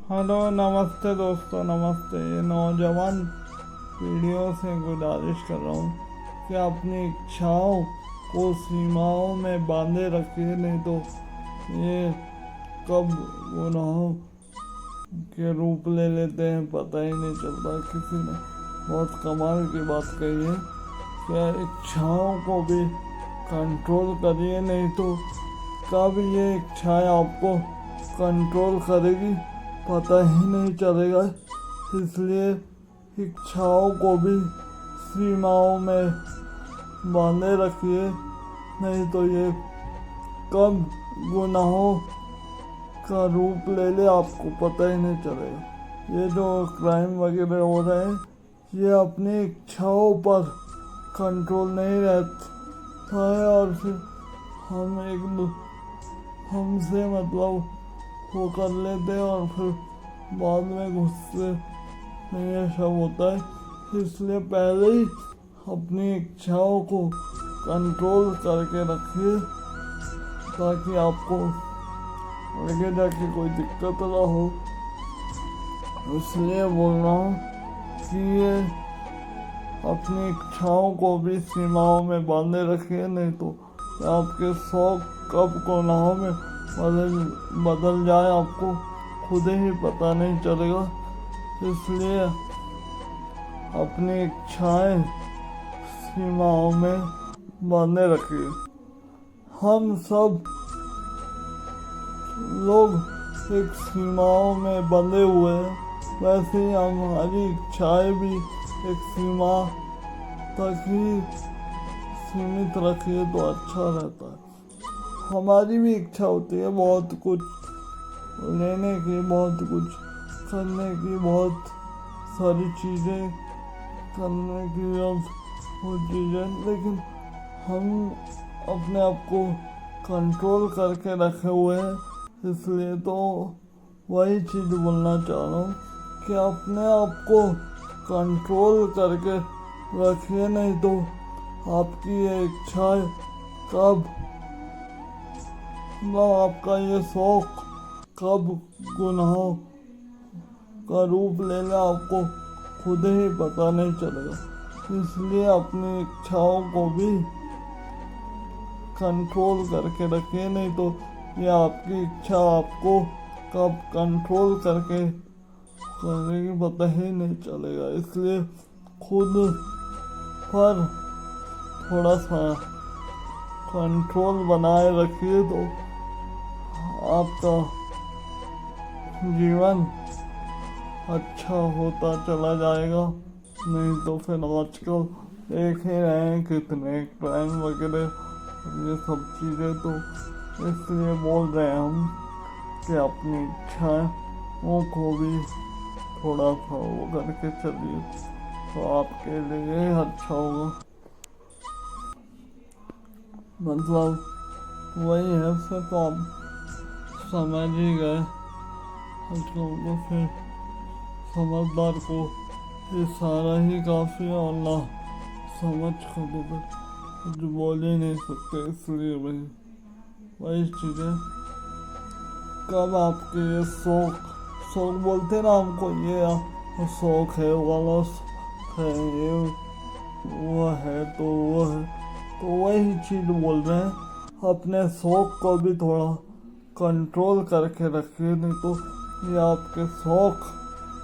Hello नमस्ते दोस्तों, नमस्ते। नौजवान पीढ़ियों से गुजारिश कर रहा हूँ कि अपनी इच्छाओं को सीमाओं में बांधे रखिए, नहीं तो ये कब गुनाहों के रूप ले लेते हैं पता ही नहीं चलता। किसी ने बहुत कमाल की बात कही है कि इच्छाओं को भी कंट्रोल करिए, नहीं तो कब ये इच्छाएं आपको कंट्रोल करेगी पता ही नहीं चलेगा। इसलिए इच्छाओं को भी सीमाओं में बांधे रखिए, नहीं तो ये कब गुनाहों का रूप ले ले आपको पता ही नहीं चलेगा। ये जो क्राइम वगैरह हो रहे हैं ये अपनी इच्छाओं पर कंट्रोल नहीं रहता है और फिर हमसे मतलब वो कर लेते हैं और फिर बाद में गुस्से में ये सब होता है। इसलिए पहले ही अपनी इच्छाओं को कंट्रोल करके रखिए ताकि आपको आगे जाके कोई दिक्कत ना हो। इसलिए बोल रहा हूँ कि ये अपनी इच्छाओं को भी सीमाओं में बांधे रखिए, नहीं तो आपके शौक कब गुनाहों में बदल जाए आपको खुद ही पता नहीं चलेगा। इसलिए अपनी इच्छाएं सीमाओं में बांधे रखिए। हम सब लोग एक सीमाओं में बंधे हुए हैं, वैसे ही हमारी इच्छाएं भी एक सीमा तक ही सीमित रखिए तो अच्छा रहता है। हमारी भी इच्छा होती है बहुत कुछ लेने की, बहुत कुछ करने की, बहुत सारी चीज़ें करने की वो चीज़ें, लेकिन हम अपने आप को कंट्रोल करके रखे हुए हैं। इसलिए तो वही चीज़ बोलना चाह रहा हूँ कि अपने आप को कंट्रोल करके रखिए, नहीं तो आपकी ये इच्छाएं कब आपका ये शौक कब गुनाहों का रूप ले ले आपको खुद ही पता नहीं चलेगा। इसलिए अपनी इच्छाओं को भी कंट्रोल करके रखिए, नहीं तो ये आपकी इच्छा आपको कब कंट्रोल करके करेगी पता ही नहीं चलेगा। इसलिए खुद पर थोड़ा सा कंट्रोल बनाए रखिए तो आपका जीवन अच्छा होता चला जाएगा। नहीं तो फिर आजकल देख ही रहे हैं कितने क्राइम वगैरह ये सब चीज़ें, तो इसलिए बोल रहे हैं हम कि अपनी इच्छाओं को भी थोड़ा सा वो करके चलिए तो आपके लिए अच्छा होगा। मतलब वही है, फिर तो आप समझ ही गए। तो फिर समझदार को ये सारा ही काफ़ी है और ना समझ को तो फिर कुछ बोल ही नहीं सकते। इसलिए वही चीज़ें कब आपके ये शौक बोलते ना हमको, ये शौक है वाला है, ये वो है तो वो है, तो वही चीज़ बोल रहे हैं। अपने शौक को भी थोड़ा कंट्रोल करके रखिए, नहीं तो ये आपके शौक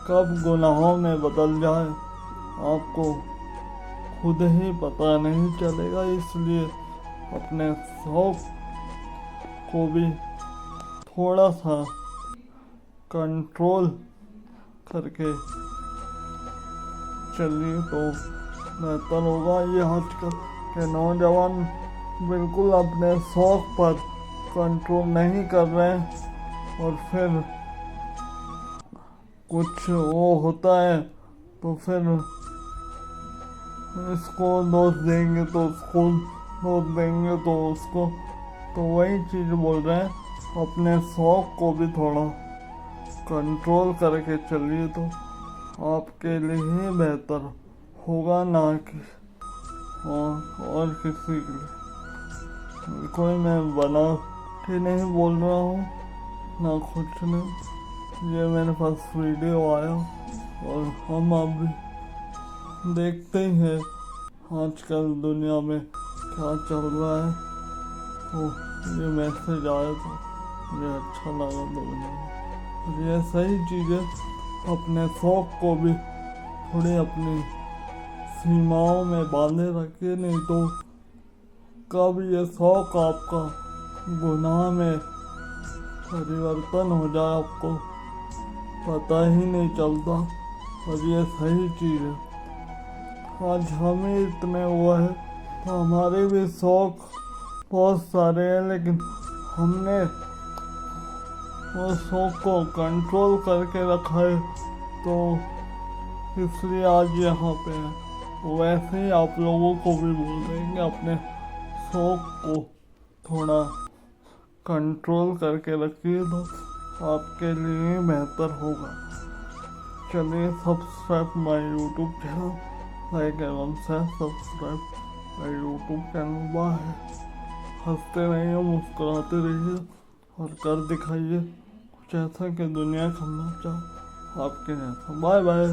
कब गुनाहों में बदल जाए आपको खुद ही पता नहीं चलेगा। इसलिए अपने शौक को भी थोड़ा सा कंट्रोल करके चलिए तो बेहतर होगा। ये आजकल के नौजवान बिल्कुल अपने शौक पर कंट्रोल नहीं कर रहे हैं और फिर कुछ वो होता है तो फिर इसको दोष देंगे तो उसको दोष देंगे तो उसको, तो वही चीज़ बोल रहे हैं अपने शौक को भी थोड़ा कंट्रोल करके चलिए तो आपके लिए ही बेहतर होगा, ना कि और किसी के लिए। कोई मैं बना के नहीं बोल रहा हूँ ना कुछ नहीं, ये मेरे पास वीडियो आया और हम अभी देखते ही हैं आजकल दुनिया में क्या चल रहा है। तो ये मैसेज आया था, मुझे अच्छा लगा दुनिया में। और ये सही चीज़ है, अपने शौक को भी थोड़ी अपनी सीमाओं में बांधे रखिए, नहीं तो कब ये शौक आपका गुनाह में परिवर्तन हो जाए आपको पता ही नहीं चलता। और ये सही चीज़ है, आज हम ही इतने हुए हैं तो हमारे भी शौक बहुत सारे हैं, लेकिन हमने वो शौक को कंट्रोल करके रखा है, तो इसलिए आज यहाँ पे है। वैसे ही आप लोगों को भी बोल देंगे अपने शौक को थोड़ा कंट्रोल करके रखिए, तो आपके लिए बेहतर होगा। चलिए, subscribe my YouTube channel, like एवं share, subscribe my YouTube channel. Bye. हंसते रहिए, मुस्कुराते रहिए और कर दिखाइए कुछ ऐसा कि दुनिया करना चाहे आपके जैसा। Bye bye.